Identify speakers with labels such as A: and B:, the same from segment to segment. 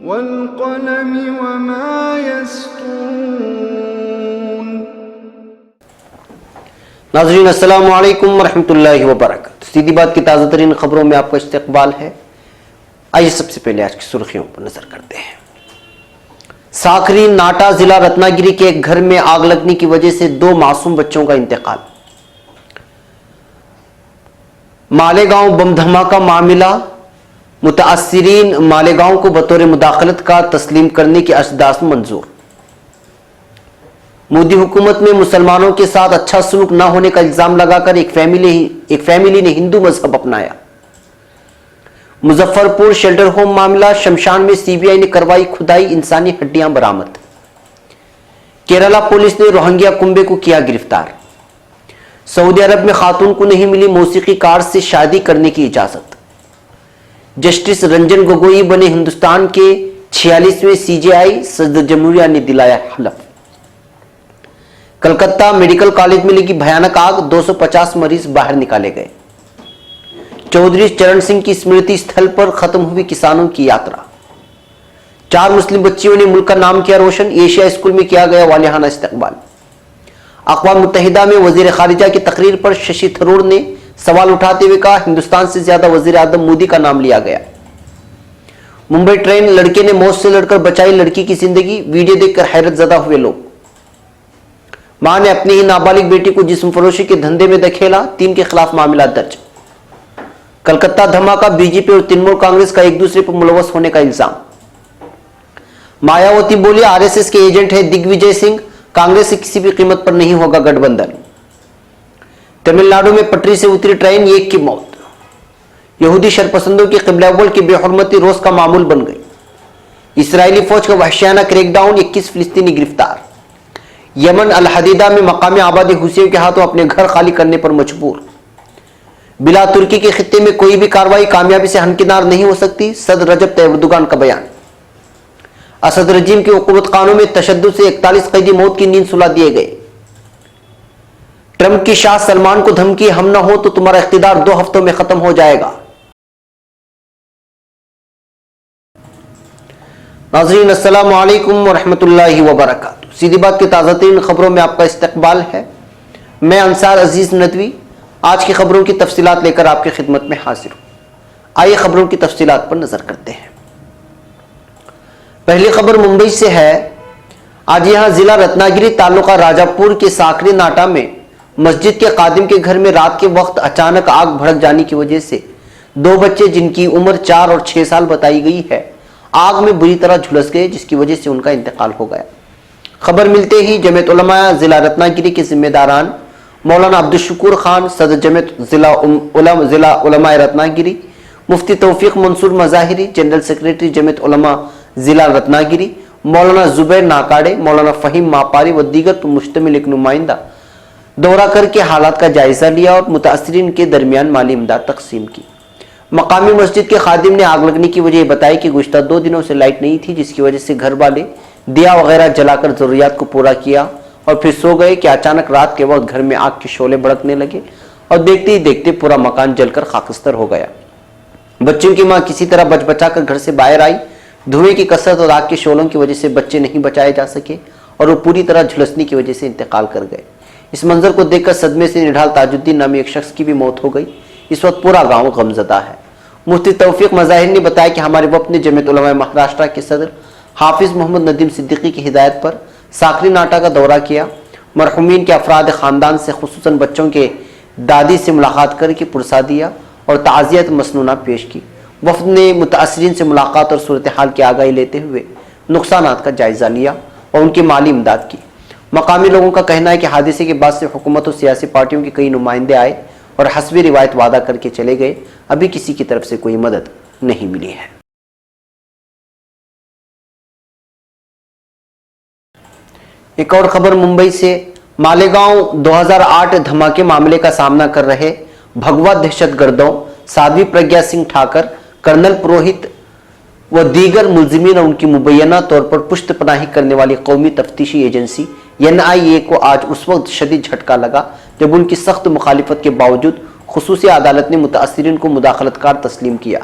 A: वल्क़लमि वमा यस्तून।
B: नाज़रीन अस्सलामु अलैकुम वरहमतुल्लाहि वबरकातुहू। सीधी बात की ताज़ा तरीन खबरों में आपका इस्तकबाल है। आइए सबसे पहले आज की सुर्खियों पर नजर करते हैं। साकरी नाटा जिला रत्नागिरी के एक घर में आग लगने की वजह से 2 मासूम बच्चों का इंतकाल। मालेगांव बम धमाका मामला, मुतासिरीन मालेगांव को बतौर मुदाखलत का तस्लीम करने की अर्जदास्त मंजूर। मोदी हुकूमत में मुसलमानों के साथ अच्छा सलूक न होने का इल्जाम लगाकर एक फैमिली ने हिंदू मजहब अपनाया। मुजफ्फरपुर शेल्टर होम मामला, शमशान में सीबीआई ने करवाई खुदाई, इंसानी हड्डियां बरामद। केरला पुलिस ने रोहिंग्या कुंबे को किया गिरफ्तार। सऊदी अरब में खातून को नहीं मिली मौसीकीकार से शादी करने की इजाजत। जस्टिस रंजन गोगोई बने हिंदुस्तान के 46वें सीजेआई, सदर जमहूरिया ने दिलाया हलफ। कलकत्ता मेडिकल कॉलेज में लगी भयानक आग, 250 मरीज बाहर निकाले गए। चौधरी चरण सिंह की स्मृति स्थल पर खत्म हुई किसानों की यात्रा। 4 मुस्लिम बच्चियों ने मुल्क का नाम किया रोशन, एशिया स्कूल में किया गया वालिहाना इस्तकबाल। अक़वाम मुत्तहिदा में वजीर खारिजा की तकरीर पर शशि थरूर ने सवाल उठाते हुए कहा, हिंदुस्तान से ज्यादा वजीर आजम मोदी का नाम लिया गया। मुंबई ट्रेन, लड़के ने मौत से लड़कर बचाई लड़की की जिंदगी, वीडियो देखकर हैरत जदा हुए लोग। मां ने अपनी ही नाबालिग बेटी को जिस्म फरोशी के धंधे में धकेला, 3 के खिलाफ मामला दर्ज। कलकत्ता धमाका, बीजेपी और तृणमूल कांग्रेस का एक दूसरे पर मुलवस होने का इल्जाम। मायावती बोली, आरएसएस के एजेंट है दिग्विजय सिंह, कांग्रेस से किसी भी कीमत पर नहीं होगा गठबंधन। तमिलनाडु में पटरी से उतरी ट्रेन, 1 की मौत। यहूदी शरपसंदों की क़िबला अव्वल की बेहुरमती रोज का मामूल बन गई। इस्राएली फौज का वहशियाना क्रैकडाउन, 21 फिलिस्तीनी गिरफ्तार। यमन अल हदीदा में मकामी आबादी हुसियों के हाथों अपने घर खाली करने पर मजबूर। बिला तुर्की के खित्ते में कोई भी कार्रवाई कामयाबी से हमकिनार नहीं हो सकती, सदर रजब तैयब एर्दोगान का बयान। असद रजीम के हुकूमत कानून में तशद्दुद से 41 कैदी मौत की नींद सुला दिए गए। ट्रंप की शाह सलमान को धमकी, हम न हो तो तुम्हारा इख्तिदार 2 हफ्तों में खत्म हो जाएगा। नाज़रीन अस्सलामु अलैकुम वरहमतुल्लाहि वबरकातुहू। सीधी बात की ताज़ा तरीन खबरों में आपका इस्तकबाल है। मैं अंसार अजीज नदवी आज की खबरों की तफसीलात लेकर आपकी खिदमत में हाजिर हूं। आइए खबरों की तफसीलात पर नजर करते हैं। पहली खबर मुंबई से है। आज यहां जिला रत्नागिरी तालुका राजापुर के साकरी नाटा में मस्जिद के कादिम के घर में रात के वक्त अचानक आग भड़क जाने की वजह से 2 बच्चे जिनकी उम्र 4 और 6 साल बताई गई है, आग में बुरी तरह झुलस गए, जिसकी वजह से उनका इंतकाल हो गया। खबर मिलते ही जमीयत उलमा जिला रत्नागिरी के जिम्मेदारान मौलाना अब्दुल शुकूर खान, सदर जमीयत जिला उलमा रत्नागिरी, मुफ्ती तौफीक मंसूर मज़ाहिरी, जनरल सेक्रेटरी जमीयत उलमा जिला रत्नागिरी, मौलाना जुबैर नाकाड़े, मौलाना फ़हीम मापारी व दीगर पर मुश्तमिल एक नुमाइंदा दौरा करके हालात का जायजा लिया और मुतासिरीन के दरमियान माली इमदाद तकसीम की। मकामी मस्जिद के खादिम ने आग लगने की वजह बताई कि गुज़श्ता 2 दिनों से लाइट नहीं थी, जिसकी वजह से घर वाले दिया वगैरह जलाकर जरूरियात को पूरा किया और फिर सो गए कि अचानक रात के वक्त घर में आग के शोले भड़कने लगे और देखते ही देखते पूरा मकान जलकर खाकस्तर हो गया। बच्चों की मां किसी तरह बच बचा कर घर से बाहर आई। धुएं की कसरत और आग के शोलों की वजह से बच्चे नहीं बचाए जा सके और वो पूरी तरह झुलसने की वजह से इंतकाल कर गए। इस मंजर को देखकर सदमे से निढाल ताजुद्दीन नामी एक शख्स की भी मौत हो गई। इस वक्त पूरा गांव गमजदा है। मुफ्ती तौफीक मज़ाहिर ने बताया कि हमारे वक्त ने जमीयत उलमा महाराष्ट्र के सदर हाफिज मोहम्मद नदीम सिद्दीकी की हिदायत पर साकरी नाटा का दौरा किया। मरहुमीन के अफराद ख़ानदान से खुसूसन बच्चों के दादी से मुलाकात करके पुरसा दिया और ताज़ियत मसनूना पेश की। वफ़द ने मुतासिरीन से मुलाकात और सूरत हाल की आगाही लेते हुए नुकसानात का जायज़ा लिया और उनकी माली इमदाद की। मकामी लोगों का कहना है कि हादसे के बाद से हुकूमत और सियासी पार्टियों के कई नुमाइंदे आए और हस्बी रिवायत वादा करके चले गए। अभी किसी की तरफ से कोई मदद नहीं मिली है। एक और खबर मुंबई से। मालेगांव 2008 धमाके मामले का सामना कर रहे भगवा दहशतगर्दों साध्वी प्रज्ञा सिंह ठाकर, कर्नल पुरोहित व दीगर मुलजिमीन और उनकी मुबैना तौर पर पुश्तपनाही करने वाली कौमी तफ्तीशी एजेंसी NIA को आज उस वक्त शदीद झटका लगा जब उनकी सख्त मुखालिफत के बावजूद खुसूसी अदालत ने मुतासिरीन को मुदाखलतकार तस्लीम किया।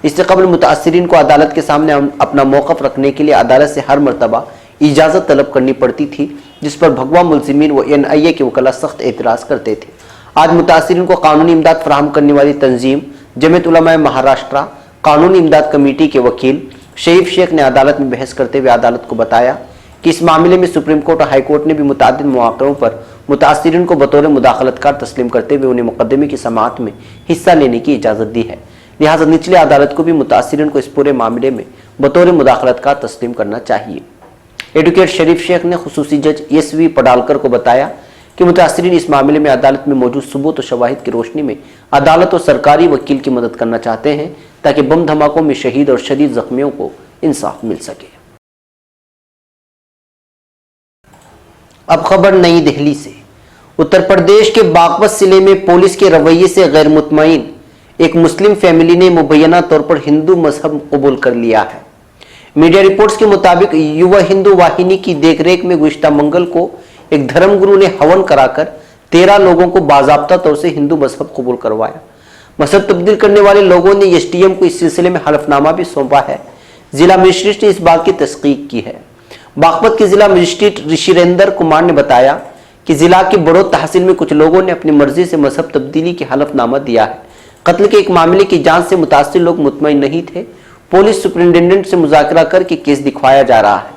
B: इससे कबल मुतासिरीन को अदालत के सामने अपना मौक़िफ़ रखने के लिए अदालत से हर मरतबा इजाज़त तलब करनी पड़ती थी, जिस पर भगवा मुलजिमीन व NIA के वकला सख्त एतराज़ करते थे। आज मुतासिरीन को कानूनी इमदाद फराहम करने वाली तंजीम जमीयत उलमा महाराष्ट्र कानूनी इमदाद कमेटी के वकील शरीफ शेख ने अदालत में बहस करते हुए अदालत को बताया कि इस मामले में सुप्रीम कोर्ट और हाई कोर्ट ने भी मुतअद्दिद मौक़ों पर मुतासिरीन को बतौर मुदाखलतकार तस्लीम करते हुए उन्हें मुकदमे की समाअत में हिस्सा लेने की इजाज़त दी है। लिहाजा निचले अदालत को भी मुतासिरीन को इस पूरे मामले में बतौर मुदाखलतकार तस्लीम करना चाहिए। एडवोकेट शरीफ शेख ने खुसूसी जज SV पडालकर को बताया कि मुतासिरीन इस मामले में अदालत में मौजूद सबूत और शवाहिद की रोशनी में अदालत और सरकारी वकील की मदद करना चाहते हैं ताकि बम धमाकों में शहीद और शदीद जख्मियों को इंसाफ मिल सके। अब खबर नई दिल्ली से। उत्तर प्रदेश के बागपत जिले में पुलिस के रवैये से गैर मुतमईन एक मुस्लिम फैमिली ने मुबैना तौर पर हिंदू मजहब कबूल कर लिया है। मीडिया रिपोर्ट्स के मुताबिक युवा हिंदू वाहिनी की देखरेख में गुज़िश्ता मंगल को एक धर्मगुरु ने हवन कराकर 13 लोगों को बाज़ाब्ता तौर से हिंदू मजहब कबूल करवाया। मजहब तब्दील करने वाले लोगों ने SDM को इस सिलसिले में हलफनामा भी सौंपा है। जिला मजिस्ट्रेट ने इस बात की तस्दीक की है। बागपत के जिला मजिस्ट्रेट ऋषिरेंद्र कुमार ने बताया कि जिला के बड़ौद तहसील में कुछ लोगों ने अपनी मर्जी से मजहब तब्दीली की हलफनामा दिया है। कत्ल के एक मामले की जांच से मुतासिर लोग मुतमईन नहीं थे। पुलिस सुपरिटेंडेंट से मुज़ाकरा करके केस दिखवाया जा रहा है।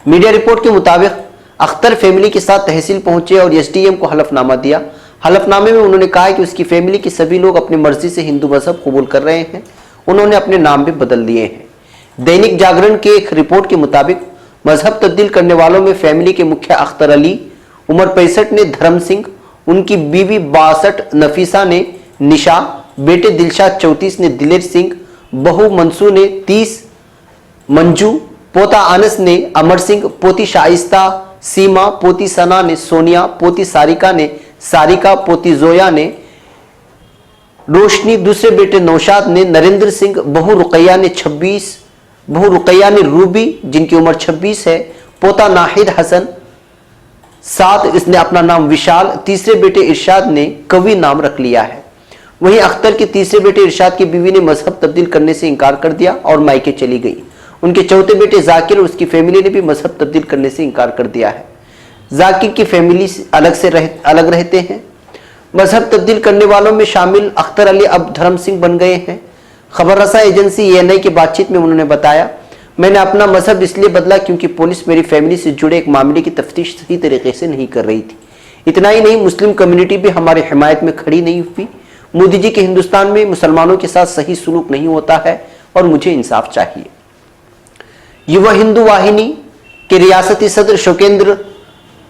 B: मीडिया रिपोर्ट के मुताबिक अख्तर फैमिली के साथ तहसील पहुंचे और SDM को हलफनामा दिया। हलफनामे में उन्होंने कहा कि उसकी फैमिली के सभी लोग अपनी मर्जी से हिंदू मजहब कबूल कर रहे हैं। उन्होंने अपने नाम भी बदल दिए हैं। दैनिक जागरण के एक रिपोर्ट के मुताबिक मजहब तब्दील करने वालों में फैमिली के मुखिया अख्तर अली उम्र 65 ने धर्म सिंह, उनकी बीवी 62 नफीसा ने निशा, बेटे दिलशाद 34 ने दिलेर सिंह, बहू मंसू ने 30 मंजू, पोता अनस ने अमर सिंह, पोती शाइस्ता सीमा, पोती सना ने सोनिया, पोती सारिका ने सारिका, पोती जोया ने रोशनी, दूसरे बेटे नौशाद ने नरेंद्र सिंह, बहू रुकैया ने रूबी जिनकी उम्र 26 है, पोता नाहिद हसन 7 इसने अपना नाम विशाल, तीसरे बेटे इरशाद ने कवि नाम रख लिया है। वहीं अख्तर के तीसरे बेटे इरशाद की बीवी ने मजहब तब्दील करने से इनकार कर दिया और मायके चली गई। उनके चौथे बेटे जाकिर और उसकी फैमिली ने भी मजहब तब्दील करने से इनकार कर दिया है। जाकिर की फैमिली अलग रहते हैं। मजहब तब्दील करने वालों में शामिल अख्तर अली अब धर्म सिंह बन गए हैं। खबर रसा एजेंसी ANI की बातचीत में उन्होंने बताया, मैंने अपना मजहब इसलिए बदला क्योंकि पुलिस मेरी फैमिली से जुड़े एक मामले की तफ्तीश सही तरीके से नहीं कर रही थी। इतना ही नहीं, मुस्लिम कम्युनिटी भी हमारी हिमायत में खड़ी नहीं हुई। मोदी जी के हिंदुस्तान में मुसलमानों के साथ सही सुलूक नहीं होता है और मुझे इंसाफ चाहिए। युवा हिंदू वाहिनी के रियासती सदर शोकेंद्र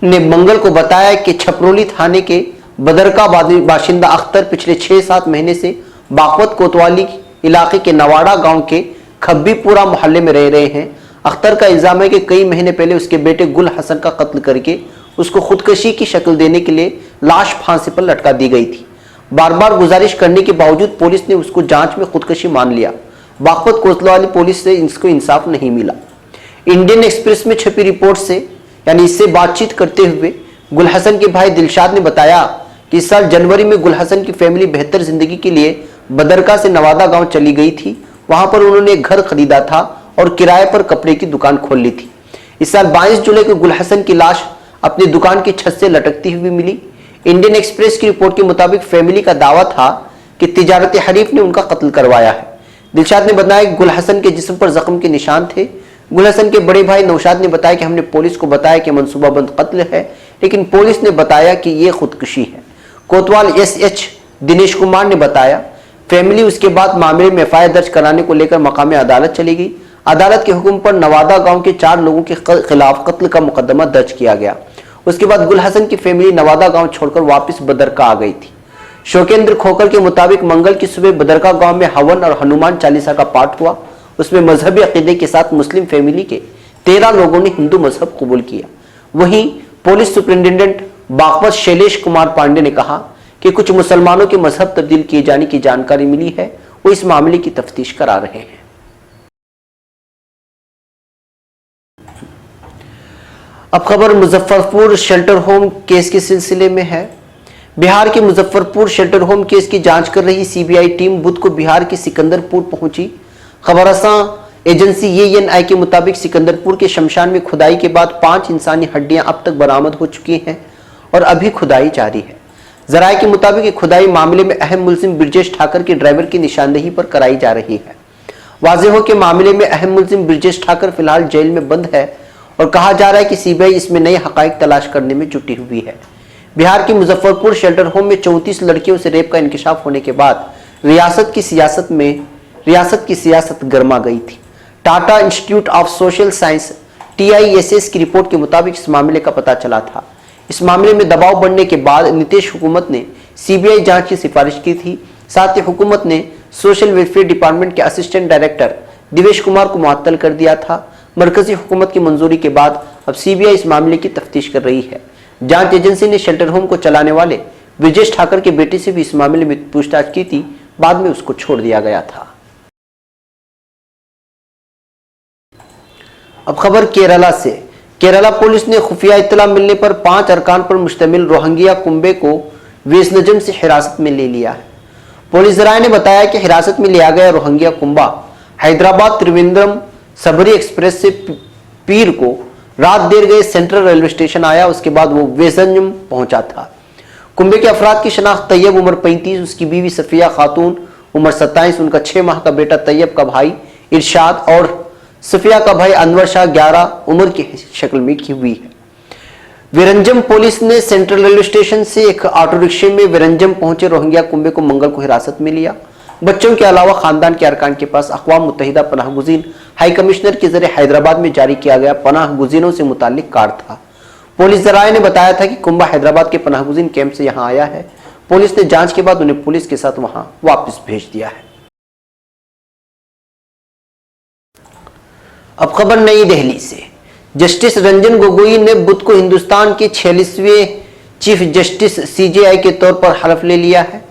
B: ने मंगल को बताया कि छपरोली थाने के बदरका बाशिंदा अख्तर पिछले 6-7 महीने से बागपत कोतवाली इलाके के नवाड़ा गांव के खब्बीपुरा मोहल्ले में रह रहे हैं। अख्तर का इल्जाम है कि कई महीने पहले उसके बेटे गुल हसन का कत्ल करके उसको खुदकशी की शक्ल देने के लिए लाश फांसी पर लटका दी गई थी। बार बार गुजारिश करने के बावजूद पुलिस ने उसको जांच में खुदकशी मान लिया। बागपत कोतवाली पुलिस से इसको इंसाफ नहीं मिला। इंडियन एक्सप्रेस में छपी रिपोर्ट से यानी इससे बातचीत करते हुए गुल हसन के भाई दिलशाद ने बताया कि इस साल जनवरी में गुल हसन की फैमिली बेहतर जिंदगी के लिए बदरका से नवादा गांव चली गई थी। वहां पर उन्होंने एक घर खरीदा था और किराए पर कपड़े की दुकान खोल ली थी। इस साल 22 जुलाई को गुल हसन की लाश अपनी दुकान की छत से लटकती हुई मिली। इंडियन एक्सप्रेस की रिपोर्ट के मुताबिक फैमिली का दावा था कि तिजारती हरीफ ने उनका कत्ल करवाया है। दिलशाद ने बताया कि गुल हसन के जिस्म पर जख्म के निशान थे। गुल हसन के बड़े भाई नौशाद ने बताया कि हमने पुलिस को बताया कि मनसूबाबंद कत्ल है, लेकिन पुलिस ने बताया कि यह खुदकुशी है। कोतवाल SH दिनेश कुमार ने बताया फैमिली उसके बाद मामले में FIR दर्ज कराने को लेकर मकामी अदालत चली गई। अदालत के हुक्म पर नवादा गांव के 4 लोगों के खिलाफ कत्ल का मुकदमा दर्ज किया गया। उसके बाद गुल हसन की फैमिली नवादा गांव छोड़कर वापस बदरका आ गई थी। शोकेंद्र खोकर के मुताबिक मंगल की सुबह बदरका गांव में हवन और हनुमान चालीसा का पाठ हुआ। उसमें मजहबी अकीदे के साथ मुस्लिम फैमिली के 13 लोगों ने हिंदू मजहब कबूल किया। वहीं पुलिस सुपरिटेंडेंट बागपत शैलेश कुमार पांडे ने कहा कि कुछ मुसलमानों के मजहब तब्दील किए जाने की जानकारी मिली है, वो इस मामले की तफ्तीश करा रहे हैं। अब खबर मुजफ्फरपुर शेल्टर होम केस के सिलसिले में है। बिहार के मुजफ्फरपुर शेल्टर होम केस की जांच कर रही सीबीआई टीम बुध को बिहार के सिकंदरपुर पहुंची। खबर एजेंसी एएनआई के मुताबिक सिकंदरपुर के शमशान में खुदाई के बाद 5 इंसानी हड्डियां अब तक बरामद हो चुकी हैं और अभी खुदाई जारी है। जराये के मुताबिक खुदाई मामले में अहम मुलजिम ब्रजेश ठाकर के ड्राइवर की निशानदेही पर कराई जा रही है। वाज़ेह हो कि मामले में अहम मुलजिम ब्रजेश ठाकर फिलहाल जेल में बंद है और कहा जा रहा है कि सीबीआई इसमें नए हकाइक तलाश करने में जुटी हुई है। बिहार के मुजफ्फरपुर शेल्टर होम में 34 लड़कियों से रेप का इंकशाफ होने के बाद रियासत की सियासत गर्मा गई थी। Tata institute of social science TISS की रिपोर्ट के मुताबिक इस मामले का पता चला था। इस मामले में दबाव बढ़ने के बाद नीतीश हुकूमत ने सीबीआई जांच की सिफारिश की थी। साथ ही हुकूमत ने सोशल वेलफेयर डिपार्टमेंट के असिस्टेंट डायरेक्टर दिवेश कुमार को मुअत्तल कर दिया था। मरकजी हुकूमत की मंजूरी के बाद अब सीबीआई इस मामले की तफ्तीश कर रही है। जांच एजेंसी ने शेल्टर होम को चलाने वाले ब्रजेश ठाकर के बेटे से भी इस मामले में पूछताछ की थी, बाद में उसको छोड़ दिया गया था। अब खबर केरला से। केरला पुलिस ने खुफिया इत्तला मिलने पर 5 अरकान पर मुश्तमिल रोहिंग्या कुंबे को वेसनजम से हिरासत में ले लिया है। पुलिस जराये ने बताया कि हिरासत में लिया गया रोहिंग्या कुंबा हैदराबाद त्रिवेंद्रम सबरी एक्सप्रेस से पीर को रात देर गए सेंट्रल रेलवे स्टेशन आया। उसके बाद वो वेसनजम पहुंचा था। कुंबे के अफराद की शनाख्त तैयब उम्र 35, उसकी बीवी सफिया खातून उम्र 27, उनका 6 माह का बेटा तैयब का भाई इरशाद और सफिया का भाई अनवर शाह 11 उम्र की शक्ल में की हुई है। विरंजम पुलिस ने सेंट्रल रेलवे स्टेशन से एक ऑटो रिक्शे में विरंजम पहुंचे रोहिंग्या कुंबे को मंगल को हिरासत में लिया। बच्चों के अलावा खानदान के अरकान के पास अक़वाम मुत्तहिदा पनाह गुज़ीन हाई कमिश्नर के जरिए हैदराबाद में जारी किया गया पनाह गुज़ीनों से मुताल्लिक कार्ड था। पुलिस जराये ने बताया था कि कुंबा हैदराबाद के पनाह गुज़ीन कैंप से यहाँ आया है। पुलिस ने जांच के बाद उन्हें पुलिस के साथ वहां वापस भेज दिया है। अब खबर नई दिल्ली से। जस्टिस रंजन गोगोई ने बुध को हिंदुस्तान के 46वें चीफ जस्टिस CJI के तौर पर हलफ ले लिया है।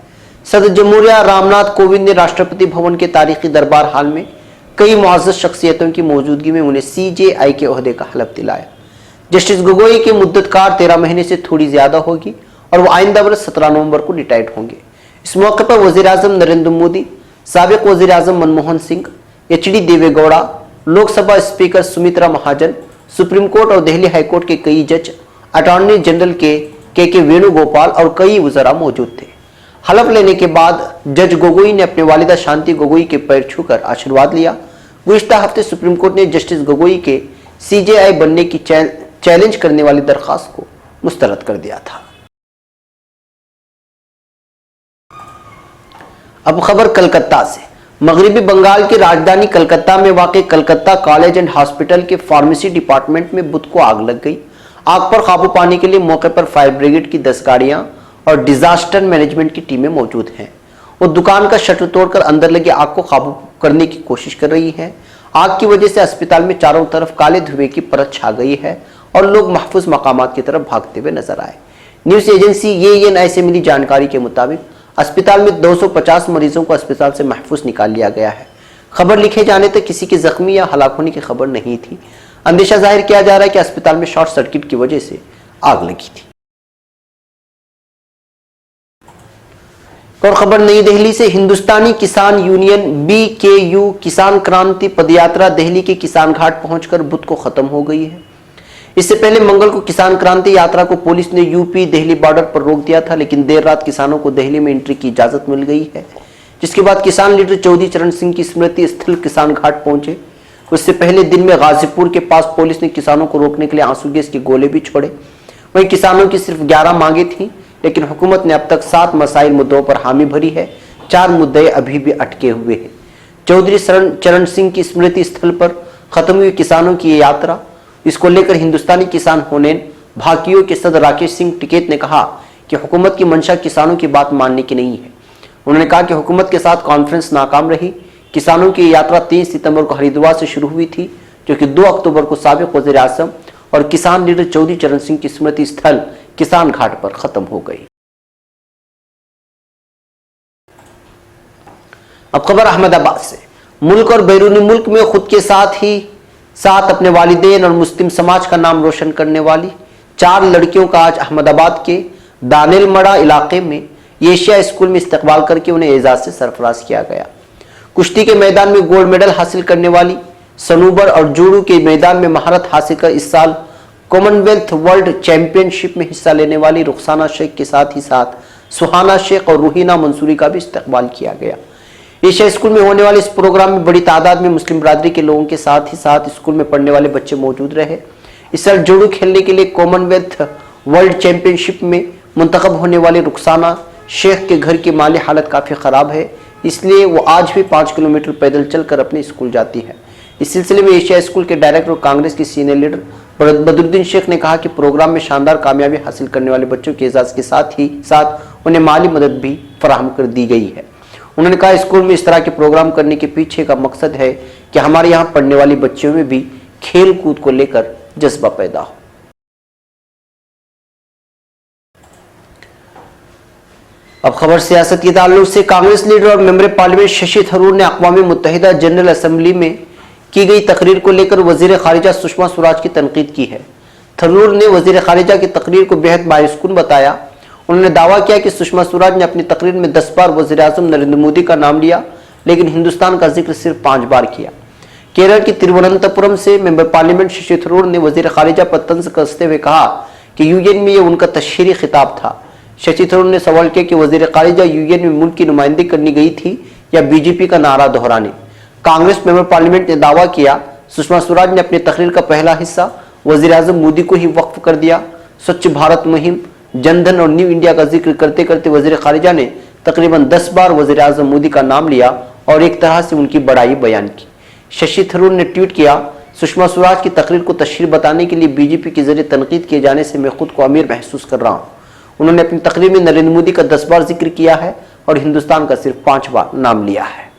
B: सदर जमहूरिया रामनाथ कोविंद ने राष्ट्रपति भवन के तारीखी दरबार हाल में कई मुअज़्ज़ज़ शख्सियतों की मौजूदगी में उन्हें CJI के ओहदे का हलफ दिलाया। जस्टिस गोगोई की मुद्दतकार 13 महीने से थोड़ी ज्यादा होगी और वो आइंदा बरस 17 नवंबर को रिटायर्ड होंगे। इस मौके पर वज़ीर आज़म नरेंद्र मोदी, साबिक़ वज़ीर आज़म Manmohan Singh, HD Deve Gowda, Lok Sabha speaker Sumitra Mahajan, supreme court और दिल्ली हाई कोर्ट के कई जज, अटॉर्नी जनरल के वेणुगोपाल और कई वज़रा मौजूद थे। हलफ लेने के बाद जज गोगोई ने अपने वालिदा शांति गोगोई के पैर छूकर आशीर्वाद लिया। गुज़िश्ता हफ्ते सुप्रीम कोर्ट ने जस्टिस गोगोई के CJI बनने की चैलेंज करने वाली दरखास्त को मुस्तरद कर दिया था। अब खबर कलकत्ता से। मगरबी बंगाल की राजधानी कलकत्ता में वाक़ कलकत्ता कॉलेज एंड हॉस्पिटल के फार्मेसी डिपार्टमेंट में बुध को आग लग गई। आग पर काबू पाने के लिए मौके पर फायर ब्रिगेड की 10 गाड़ियां और डिजास्टर मैनेजमेंट की टीमें मौजूद हैं। वो दुकान का शटर तोड़कर अंदर लगी आग को काबू करने की कोशिश कर रही है। आग की वजह से अस्पताल में चारों तरफ काले धुएं की परत छा गई है और लोग महफूज मकामात की तरफ भागते हुए नजर आए। न्यूज एजेंसी ANI से मिली जानकारी के मुताबिक अस्पताल में 250 मरीजों को अस्पताल से महफूज निकाल लिया गया है। खबर लिखे जाने तक किसी की जख्मी या हलाक होने की खबर नहीं थी। अंदेशा जाहिर किया जा रहा है कि अस्पताल में शॉर्ट सर्किट की वजह से आग लगी थी। और खबर नई दिल्ली से। हिंदुस्तानी किसान यूनियन BKU किसान क्रांति पदयात्रा दिल्ली के किसान घाट पहुंचकर बुध को खत्म हो गई है। इससे पहले मंगल को किसान क्रांति यात्रा को पुलिस ने UP दिल्ली बॉर्डर पर रोक दिया था, लेकिन देर रात किसानों को दिल्ली में एंट्री की इजाजत मिल गई है, जिसके बाद किसान लीडर चौधरी चरण सिंह की स्मृति स्थल किसान घाट पहुंचे। उससे पहले दिन में गाजीपुर के पास पुलिस ने किसानों को रोकने के लिए आंसू गैस के गोले भी छोड़े। वहीं किसानों की सिर्फ 11 मांगे थी, लेकिन हुकूमत ने अब तक 7 मसाइल मुद्दों पर हामी भरी है। 4 मुद्दे अभी भी अटके हुए हैं। चौधरी चरण सिंह की स्मृति स्थल पर खत्म हुई किसानों की ये यात्रा, इसको लेकर हिंदुस्तानी किसान यूनियन भाकियों के सदर राकेश सिंह टिकैत ने कहा कि हुकूमत की मंशा किसानों की बात मानने की नहीं है। उन्होंने कहा कि हुकूमत के साथ कॉन्फ्रेंस नाकाम रही। किसानों की यात्रा 3 सितंबर को हरिद्वार से शुरू हुई थी, जो कि 2 अक्टूबर को साबिक़ वज़ीर आज़म और किसान लीडर चौधरी चरण सिंह की स्मृति स्थल किसान घाट पर खत्म हो गई। अब खबर अहमदाबाद से। मुल्क और बैरूनी मुल्क में खुद के साथ अपने वालिदैन और मुस्लिम समाज का नाम रोशन करने वाली 4 लड़कियों का आज अहमदाबाद के दानिलमड़ा इलाके में एशिया स्कूल में इस्तकबाल करके उन्हें एजाज से सरफराज किया गया। कुश्ती के मैदान में गोल्ड मेडल हासिल करने वाली, सनूबर और जूडो के मैदान में महारत हासिल कर इस साल कॉमनवेल्थ वर्ल्ड चैंपियनशिप में हिस्सा लेने वाली रुखसाना शेख के साथ ही साथ सुहाना शेख और रूहीना मंसूरी का भी इस्तकबाल किया गया। एशिया स्कूल में होने वाले इस प्रोग्राम में बड़ी तादाद में मुस्लिम बिरादरी के लोगों के साथ ही साथ स्कूल में पढ़ने वाले बच्चे मौजूद रहे। इस साल जूडो खेलने के लिए कॉमनवेल्थ वर्ल्ड चैंपियनशिप में मुंतखब होने वाले रुखसाना शेख के घर की माली हालत काफ़ी ख़राब है, इसलिए वो आज भी 5 किलोमीटर पैदल चलकर अपने स्कूल जाती है। इस सिलसिले में एशिया स्कूल के डायरेक्टर और कांग्रेस के सीनियर लीडर बदरुद्दीन शेख ने कहा कि प्रोग्राम में शानदार कामयाबी हासिल करने वाले बच्चों के एजाज के साथ ही साथ उन्हें माली मदद भी फराहम कर दी गई है। उन्होंने कहा स्कूल में इस तरह के प्रोग्राम करने के पीछे का मकसद है कि हमारे यहाँ पढ़ने वाली बच्चियों में भी खेल कूद को लेकर जज्बा पैदा हो। अब खबर सियासत के ताल्लुक से कांग्रेस लीडर और मेंबर पार्लियामेंट शशि थरूर ने अक़वाम मुत्तहिदा जनरल असेंबली में की गई तकरीर को लेकर वजीर खारिजा सुषमा स्वराज की तनकीद की है। थरूर ने वजीर खारिजा की तकरीर को बेहद मायूसकुन बताया। उन्होंने दावा किया कि सुषमा स्वराज ने अपनी तकरीर में 10 बार वजीर आज़म नरेंद्र मोदी का नाम लिया, लेकिन हिंदुस्तान का जिक्र सिर्फ 5 बार किया। केरल की तिरुवनंतपुरम से मेंबर पार्लियामेंट शशि थरूर ने वजीर खारिजा पर तंज कसते हुए कहा कि यूएन में यह उनका तशहीरी खिताब था। शशि थरूर ने सवाल किया कि वजीर खारिजा यूएन में मुल्क की नुमाइंदगी करने गई थी या बीजेपी का नारा दोहराने। कांग्रेस मेंबर पार्लियामेंट ने दावा किया सुषमा स्वराज ने अपनी तकरीर का पहला हिस्सा वजीर आज़म मोदी को ही वक्फ कर दिया। स्वच्छ भारत मुहिम, जनधन और न्यू इंडिया का जिक्र करते करते वजीर खारिजा ने तकरीबन 10 बार वजीर आज़म मोदी का नाम लिया और एक तरह से उनकी बड़ाई बयान की। शशि थरूर ने ट्वीट किया, सुषमा स्वराज की तकरीर को तशहीर बताने के लिए बीजेपी के जरिए तनकीद किए जाने से मैं खुद को अमीर महसूस कर रहा हूँ। उन्होंने अपनी तकरीर में नरेंद्र मोदी का 10 बार जिक्र किया है और हिंदुस्तान का सिर्फ 5 बार नाम लिया है।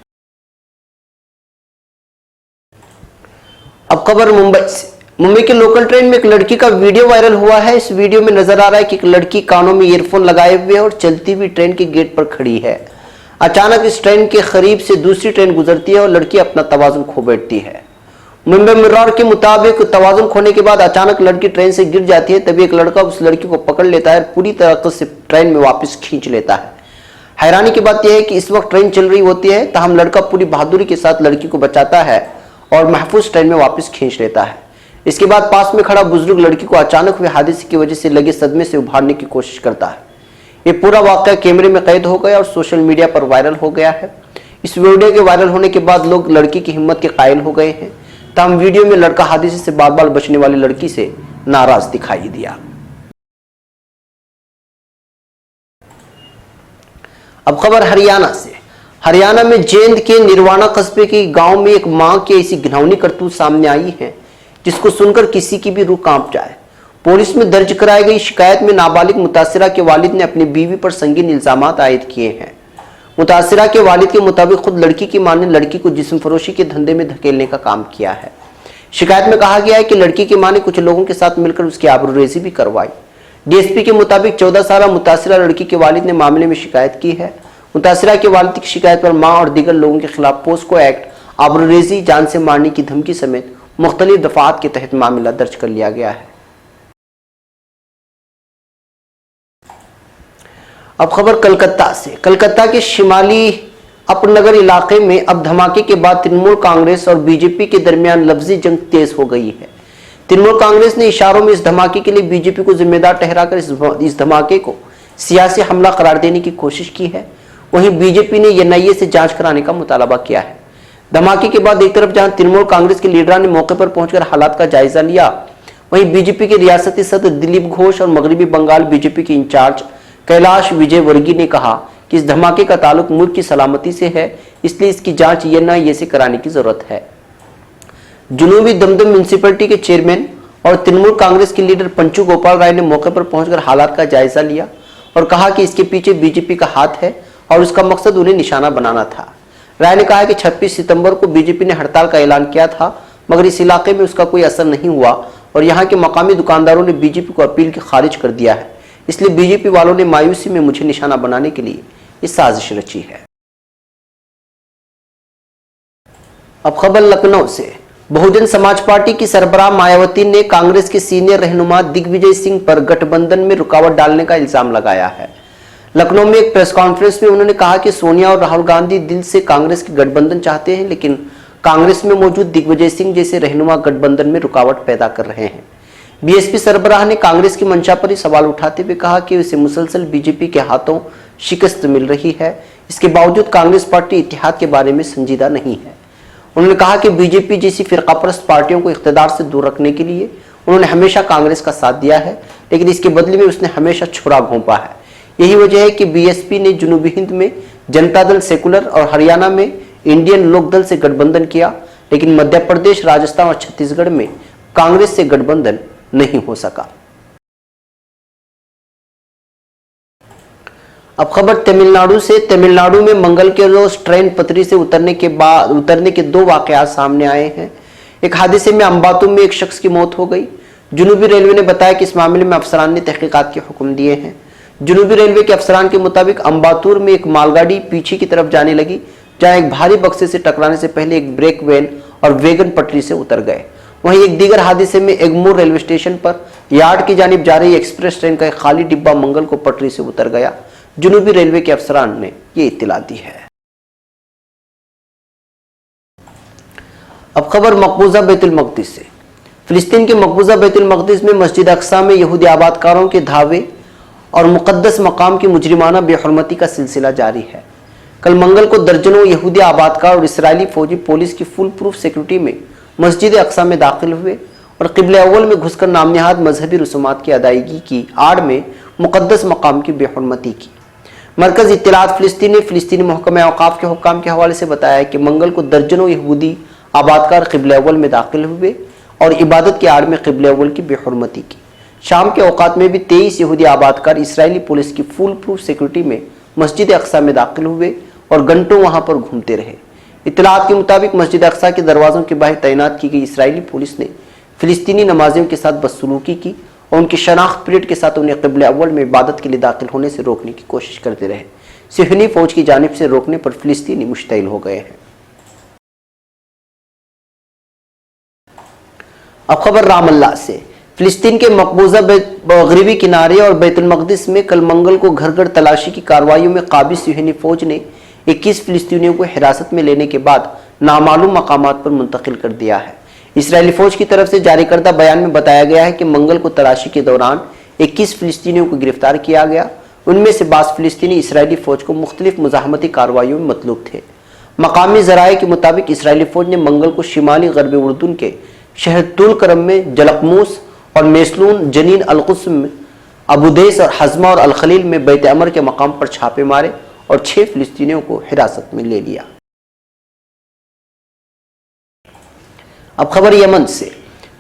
B: अब खबर मुंबई से। मुंबई के लोकल ट्रेन में एक लड़की का वीडियो वायरल हुआ है। इस वीडियो में नजर आ रहा है कि एक लड़की कानों में ईयरफोन लगाए हुए और चलती हुई ट्रेन के गेट पर खड़ी है। अचानक इस ट्रेन के करीब से दूसरी ट्रेन गुजरती है और लड़की अपना तवाज़ुन खो बैठती है। मुंबई मिरर के मुताबिक तवाज़ुन खोने के बाद अचानक लड़की ट्रेन से गिर जाती है। तभी एक लड़का उस लड़की को पकड़ लेता है और पूरी तरह से ट्रेन में वापस खींच लेता है। हैरानी की बात यह है कि इस वक्त ट्रेन चल रही होती है, ताहम लड़का पूरी बहादुरी के साथ लड़की को बचाता है और महफूज ट्रेन में वापस खींच लेता है। इसके बाद पास में खड़ा बुजुर्ग लड़की को अचानक हुए हादसे की वजह से लगे सदमे से उभारने की कोशिश करता है। ये पूरा वाकया कैमरे में कैद हो गया और सोशल मीडिया पर वायरल हो गया है। इस वीडियो के वायरल होने के बाद लोग लड़की की हिम्मत के कायल हो गए हैं। तमाम वीडियो में लड़का हादसे से बाल बाल बचने वाली लड़की से नाराज दिखाई दिया। अब खबर हरियाणा से। हरियाणा में जेंद के निर्वाणा कस्बे के गांव में एक मां की ऐसी घिनौनी करतूत सामने आई है जिसको सुनकर किसी की भी रूह कांप जाए। पुलिस में दर्ज कराई गई शिकायत में नाबालिग मुतासिरा के वालिद ने अपनी बीवी पर संगीन इल्जामात आयद किए हैं। मुतासिरा के वालिद के मुताबिक खुद लड़की की मां ने लड़की को जिस्म फरोशी के धंधे में धकेलने का काम किया है। शिकायत में कहा गया है कि लड़की की मां ने कुछ लोगों के साथ मिलकर उसकी आबरूरेजी भी करवाई। डीएसपी के मुताबिक 14 साल मुतासिरा लड़की के वालिद ने मामले में शिकायत की है। मुतासिरा के वालिद की शिकायत पर मां और दीगर लोगों के खिलाफ पोस्को एक्ट, आबरूरेजी, जान से मारने की धमकी समेत मुख्तलिफ दफात के तहत मामला दर्ज कर लिया गया है। अब खबर कलकत्ता से। कलकत्ता के शिमाली अपनगर इलाके में अब धमाके के बाद तृणमूल कांग्रेस और बीजेपी के दरमियान लफ्जी जंग तेज हो गई है। तृणमूल कांग्रेस ने इशारों में इस धमाके के लिए बीजेपी को जिम्मेदार ठहराकर इस धमाके को सियासी हमला करार देने की कोशिश की है। वहीं बीजेपी ने एनआईए से जांच कराने का मुतालबा किया है। धमाके के बाद एक तरफ जहां तृणमूल कांग्रेस के लीडरों ने मौके पर पहुंचकर हालात का जायजा लिया, वहीं बीजेपी के रियासती सदर दिलीप घोष और मगरबी बंगाल बीजेपी के इंचार्ज कैलाश विजयवर्गीय ने कहा कि इस धमाके का ताल्लुक मुल्क की सलामती से है, इसलिए इसकी जांच एनआईए से कराने की जरूरत है। जुनूबी दमदम म्यूनिसिपैलिटी के चेयरमैन और तृणमूल कांग्रेस के लीडर पंचू गोपाल राय ने मौके पर पहुंचकर हालात का जायजा लिया और कहा कि इसके पीछे बीजेपी का हाथ है और उसका मकसद उन्हें निशाना बनाना था। राय ने कहा कि 26 सितंबर को बीजेपी ने हड़ताल का ऐलान किया था, मगर इस इलाके में उसका कोई असर नहीं हुआ और यहाँ के मकामी दुकानदारों ने बीजेपी को अपील की खारिज कर दिया है। इसलिए बीजेपी वालों ने मायूसी में मुझे निशाना बनाने के लिए ये साजिश रची है। अब खबर लखनऊ से। बहुजन समाज पार्टी की सरबराह मायावती ने कांग्रेस के सीनियर रहनुमा दिग्विजय सिंह पर गठबंधन में रुकावट डालने का इल्जाम लगाया है। लखनऊ में एक प्रेस कॉन्फ्रेंस में उन्होंने कहा कि सोनिया और राहुल गांधी दिल से कांग्रेस की गठबंधन चाहते हैं, लेकिन कांग्रेस में मौजूद दिग्विजय सिंह जैसे रहनुमा गठबंधन में रुकावट पैदा कर रहे हैं। बीएसपी सरबराह ने कांग्रेस की मंशा पर ही सवाल उठाते हुए कहा कि उसे मुसलसल बीजेपी के हाथों शिकस्त मिल रही है, इसके बावजूद कांग्रेस पार्टी इत्तेहाद के बारे में संजीदा नहीं है। उन्होंने कहा कि बीजेपी जैसी फिरकापरस्त पार्टियों को इख्तिदार से दूर रखने के लिए उन्होंने हमेशा कांग्रेस का साथ दिया है, लेकिन इसके बदले में उसने हमेशा छुरा घोंपा है। यही वजह है कि बीएसपी ने जनूबी हिंद में जनता दल सेकुलर और हरियाणा में इंडियन लोक दल से गठबंधन किया, लेकिन मध्य प्रदेश, राजस्थान और छत्तीसगढ़ में कांग्रेस से गठबंधन नहीं हो सका। अब खबर तमिलनाडु से। तमिलनाडु में मंगल के रोज ट्रेन पटरी से उतरने के 2 वाकयात सामने आए हैं। एक हादसे में अंबातुर में एक शख्स की मौत हो गई। जनूबी रेलवे ने बताया कि इस मामले में अफसरान ने तहकीकात के हुक्म दिए हैं। जनूबी रेलवे के अफसरान के मुताबिक अंबातुर में एक मालगाड़ी पीछे की तरफ जाने लगी, जहां एक भारी बक्से से टकराने से पहले एक ब्रेक वैन और वैगन पटरी से उतर गए। वहीं एक दीगर हादसे में एग्मोर रेलवे स्टेशन पर यार्ड की जानिब जा रही एक्सप्रेस ट्रेन का एक खाली डिब्बा मंगल को पटरी से उतर गया। जनूबी रेलवे के अफसरान ने ये इत्तला दी है। अब खबर मकबूजा बैतुल मक़दिस से। फिलिस्तीन के मकबूजा बैतुल मक़दिस में मस्जिद अक्सा में यहूदी आबादकारों के धावे और मुक़द्दस मकाम की मुजरिमाना बेहुरमती का सिलसिला जारी है। कल मंगल को दर्जनों यहूदी आबादकार और इसराइली फौजी पुलिस की फुल प्रूफ सिक्योरिटी में मस्जिद अक्सा में दाखिल हुए और क़िबला अव्वल में घुसकर नामनिहाद मजहबी रसूमात की अदायगी की आड़ में मुक़द्दस मकाम की बेहुरमती की। मरकज़ इत्तिलात फ़िलिस्तीन ने फ़िलिस्तीनी महकमा औक़ाफ़ के हुक्काम के हवाले से बताया कि मंगल को दर्जनों यहूदी आबादकार क़िबला अव्वल में दाखिल हुए और इबादत की आड़ में क़िबला अव्वल की बेहुरमती की। शाम के औक़ात में भी 23 यहूदी आबादकार इसराइली पुलिस की फुल प्रूफ सिक्योरिटी में मस्जिद अक्सा में दाखिल हुए और घंटों वहां पर घूमते रहे। इत्तलात के मुताबिक मस्जिद अक्सा के दरवाज़ों के बाहर तैनात की गई इसराइली पुलिस ने फ़िलिस्तीनी नमाजियों के साथ बदसलूकी की और उनकी शनाख्त पीरियड के साथ उन्हें क़िबला अव्वल में इबादत के लिए दाखिल होने से रोकने की कोशिश करते रहे। सिहनी फौज की जानिब से रोकने पर फ़िलिस्तीनी मुश्तइल हो गए हैं। अब खबर रामल्ला से। फ़िलिस्तीन के मकबूजा मगरिबी किनारे और बैतुल मक़दिस में कल मंगल को घर घर तलाशी की कार्रवाइयों में काबिज सिहनी फौज ने 21 फ़िलिस्तीनियों को हिरासत में लेने के बाद नामालूम मकामात पर मुंतकिल कर दिया है। इसराइली फौज की तरफ से जारी करदा बयान में बताया गया है कि मंगल को तलाशी के दौरान 21 फ़िलिस्तीनियों को गिरफ्तार किया गया। उनमें से 22 फ़िलिस्तीनी इसराइली फौज को मुख्तलिफ मुज़ाहमती कार्रवाइयों में मतलूब थे। मकामी ज़राए के मुताबिक इसराइली फौज ने मंगल को शिमाली गरबी उर्दून के शहर तुल करम में जलकमूस और मेसलून, जनीन, अलकुस्म, अबुदेस और हजमा और अलखलील में बैत अमर के मकाम पर छापे मारे और 6 फ़िलिस्तीनियों को हिरासत में ले लिया। अब खबर यमन से।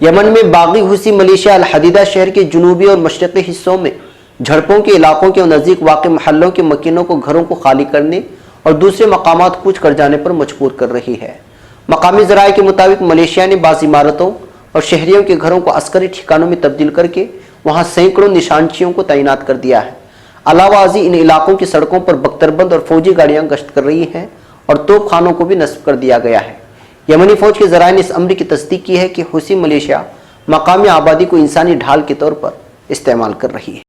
B: यमन में बागी हुसी मलेशिया अल हदीदा शहर के जुनूबी और मशरक़ी हिस्सों में झड़पों के इलाकों के नज़दीक वाक़ महल्लों के मकीनों को घरों को खाली करने और दूसरे मकामात कूच कर जाने पर मजबूर कर रही है। मकामी ज़राए के मुताबिक मलेशिया ने बाज़ इमारतों और शहरियों के घरों को अस्करी ठिकानों में तब्दील करके वहाँ सैकड़ों निशानचियों को तैनात कर दिया है। अलावाजी इन इलाकों की सड़कों पर बख्तरबंद और फौजी गाड़ियाँ गश्त कर रही हैं और तोप खानों को भी नस्ब कर दिया गया है। यमनी फौज के ज़राए ने इस अमर की तस्दीक की है कि हुसी मलेशिया मकामी आबादी को इंसानी ढाल के तौर पर इस्तेमाल कर रही है।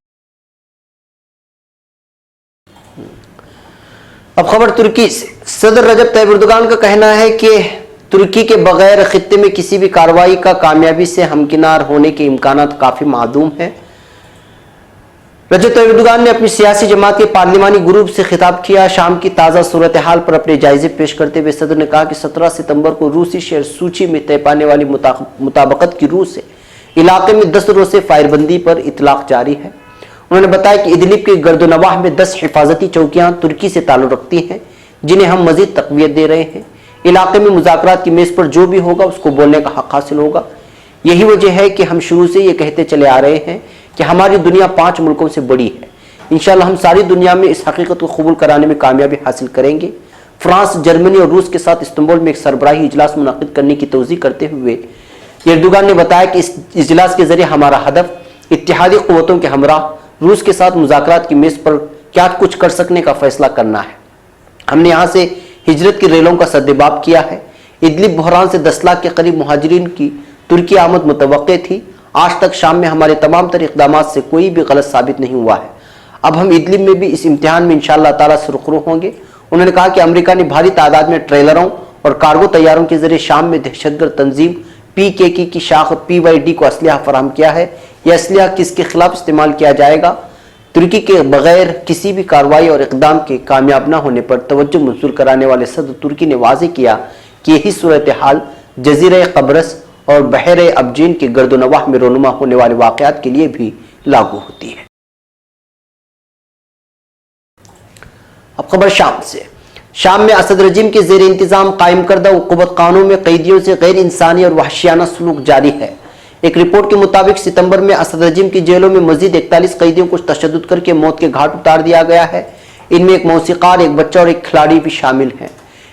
B: अब खबर तुर्की से। सदर रजब तैयब एर्दोगान का कहना है कि तुर्की के बगैर खित्ते में किसी भी कार्रवाई का कामयाबी से हमकिनार होने के इम्कानात काफ़ी मादूम हैं। रजब तैयब एर्दोगान ने अपनी सियासी जमात के पार्लिमानी ग्रुप से खिताब किया। शाम की ताज़ा सूरत हाल पर अपने जायजे पेश करते हुए सदर ने कहा कि 17 सितंबर को रूसी शहर सूची में तय पाने वाली मुताबकत की रूह से इलाके में 10 रोज़े फायरबंदी पर इतलाक जारी है। उन्होंने बताया कि इदलिब के गर्दनवाह में 10 हिफाजती चौकियाँ तुर्की से ताल्लुक़ रखती हैं, जिन्हें हम मज़ीद तक़वियत दे रहे हैं। इलाके में मुज़ाकरात की मेज़ पर जो भी होगा उसको बोलने का हक़ हासिल होगा। यही वजह है कि हम शुरू से ये कहते चले आ रहे हैं कि हमारी दुनिया 5 मुल्कों से बड़ी है। इंशाअल्लाह हम सारी दुनिया में इस हकीकत को कबूल कराने में कामयाबी हासिल करेंगे। फ्रांस, जर्मनी और रूस के साथ इस्तांबुल में एक सरबराही इजलास मुनक़िद करने की तौज़ीह करते हुए एर्दोगान ने बताया कि इस इजलास के ज़रिए हमारा हदफ इत्तेहादी क़ुव्वतों के हमरा रूस के साथ मुज़ाकरात की मेज़ पर क्या कुछ कर सकने का फ़ैसला करना है। हमने यहाँ से हिजरत की रेलों का सद्देबाब किया है। इदलिब बहरान से 10 लाख के करीब मुहाजिरीन की तुर्की आमद मुतवक्के थी। आज तक शाम में हमारे तमाम तर इक़दाम से कोई भी गलत साबित नहीं हुआ है। अब हम इदलिब में भी इस इम्तिहान में इंशाअल्लाह ताला सुरखरू होंगे। उन्होंने कहा कि अमेरिका ने भारी तादाद में ट्रेलरों और कार्गो तैयारों के जरिए शाम में दहशतगर्द तंजीम PKK की शाख PYD को असलिहा फराहम किया है। यह असलिहा किसके खिलाफ इस्तेमाल किया जाएगा? तुर्की के बगैर किसी भी कार्रवाई और इकदाम के कामयाब न होने पर तवज्जो मंसूर कराने वाले सदर तुर्की ने वाज़ेह किया कि यही सूरत हाल जजीरे कब्रस और बहरे अबजीन के गर्दोनवाह में रोनुमा होने वाले वाक़यात के लिए भी लागू होती है। अब खबर शाम से। शाम में असद रजीम के जेर इंतजाम कायम करदा हुकूमत कानून में कैदियों से गैर इंसानी और वहशियाना सलूक जारी है। एक रिपोर्ट के मुताबिक सितंबर में असद रजीम की जेलों में मजीद 41 कैदियों को तशद्दुद करके मौत के घाट उतार दिया गया है। इनमें एक मौसीकार, एक बच्चा और एक खिलाड़ी भी शामिल हैं।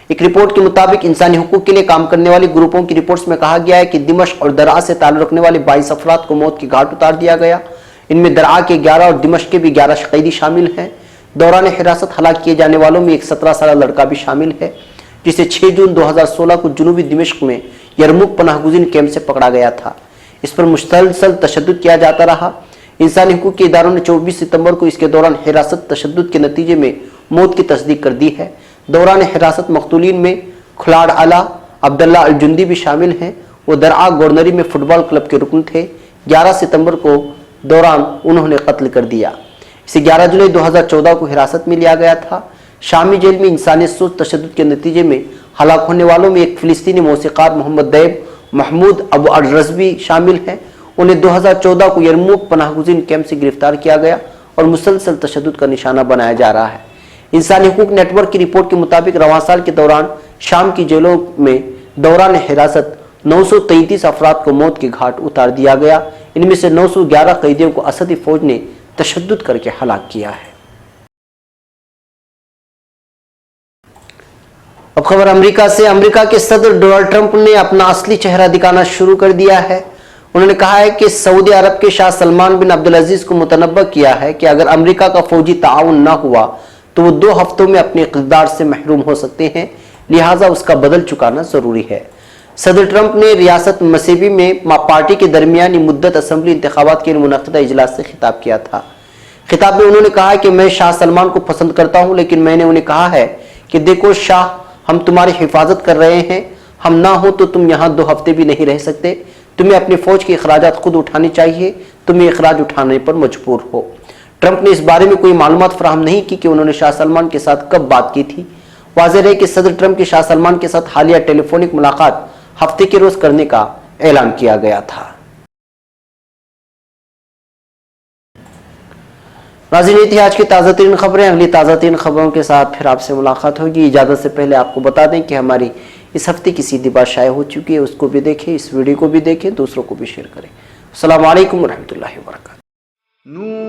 B: एक रिपोर्ट के मुताबिक इंसानी हुकूक के लिए काम करने वाले ग्रुपों की रिपोर्ट्स में कहा गया है कि दिमश्क और दरा से ताल्लुक रखने वाले 22 अफराद को मौत के घाट उतार दिया गया। इनमें दरा के 11 और दिमश्क के भी 11 कैदी शामिल हैं। दौरान हिरासत हलाक किए जाने वालों में एक 17 साल लड़का भी शामिल है, जिसे 6 जून 2016 को जुनूबी दिमश्क में यरमुक पनाहगुज़ीन कैंप से पकड़ा गया था। इस पर मुसलसल तशद्दुद किया जाता रहा। इंसानी हुकूक के इदारों ने 24 सितंबर को इसके दौरान हिरासत तशद्दुद के नतीजे में मौत की तस्दीक कर दी है। दौरान हिरासत मकतूलीन में खुलाड़ आला अब्दुल्ला अल जुंदी भी शामिल हैं। वो दरआ गवर्नरी में फुटबॉल क्लब के रुकन थे। 11 सितंबर को दौरान उन्होंने कत्ल कर दिया। इसे 11 जुलाई 2014 को हिरासत में लिया गया था। शामी जेल में इंसानी सोच तशद्दुद के नतीजे में हलाक होने वालों में एक फिलिस्तीनी मौसीकार मोहम्मद दैब महमूद अबू अल रज़वी शामिल हैं। उन्हें 2014 को यरमुक पनाहगुज़ीन कैंप से गिरफ्तार किया गया और मुसलसल तशद्दुद का निशाना बनाया जा रहा है। इंसानी हुकूक नेटवर्क की रिपोर्ट के मुताबिक रवां साल के दौरान शाम की जेलों में दौरान हिरासत 933 अफराद को मौत के घाट उतार दिया गया। इनमें से 911 कैदियों को असदी फौज ने तशद्दुद करके हलाक किया है। अब खबर अमेरिका से। अमेरिका के सदर डोनाल्ड ट्रंप ने अपना असली चेहरा दिखाना शुरू कर दिया है। उन्होंने कहा है कि सऊदी अरब के शाह सलमान बिन अब्दुल अजीज को मुतनब्बा किया है कि अगर अमेरिका का फौजी ताउन न हुआ तो वो 2 हफ्तों में अपने इक़्तिदार से महरूम हो सकते हैं, लिहाजा उसका बदल चुकाना जरूरी है। सदर ट्रंप ने रियासत मसीबी में पार्टी के दरमियानी मुद्दत असम्बली इंतखाबात के मुनक़दा इजलास से खिताब किया था। खिताब में उन्होंने कहा कि मैं शाह सलमान को पसंद करता हूं, लेकिन मैंने उन्हें कहा है कि देखो शाह, हम तुम्हारी हिफाजत कर रहे हैं, हम ना हो तो तुम यहाँ 2 हफ्ते भी नहीं रह सकते। तुम्हें अपनी फौज के अखराजात खुद उठाने चाहिए, तुम्हें अखराज उठाने पर मजबूर हो। ट्रंप ने इस बारे में कोई मालूमात फराहम नहीं की कि उन्होंने शाह सलमान के साथ कब बात की थी। वाज़ेह है कि सदर ट्रंप की शाह सलमान के साथ हालिया टेलीफोनिक मुलाकात हफ्ते के रोज करने का ऐलान किया गया था। नाज़रीन, ये थी आज की ताज़ा तरीन खबरें। अगली ताज़ा तरीन खबरों के साथ फिर आपसे मुलाकात होगी। इजाज़त से पहले आपको बता दें कि हमारी इस हफ्ते की सीधी बात शाये हो चुकी है, उसको भी देखें, इस वीडियो को भी देखें, दूसरों को भी शेयर करें। अस्सलामु अलैकुम व रहमतुल्लाहि व बरकातहू।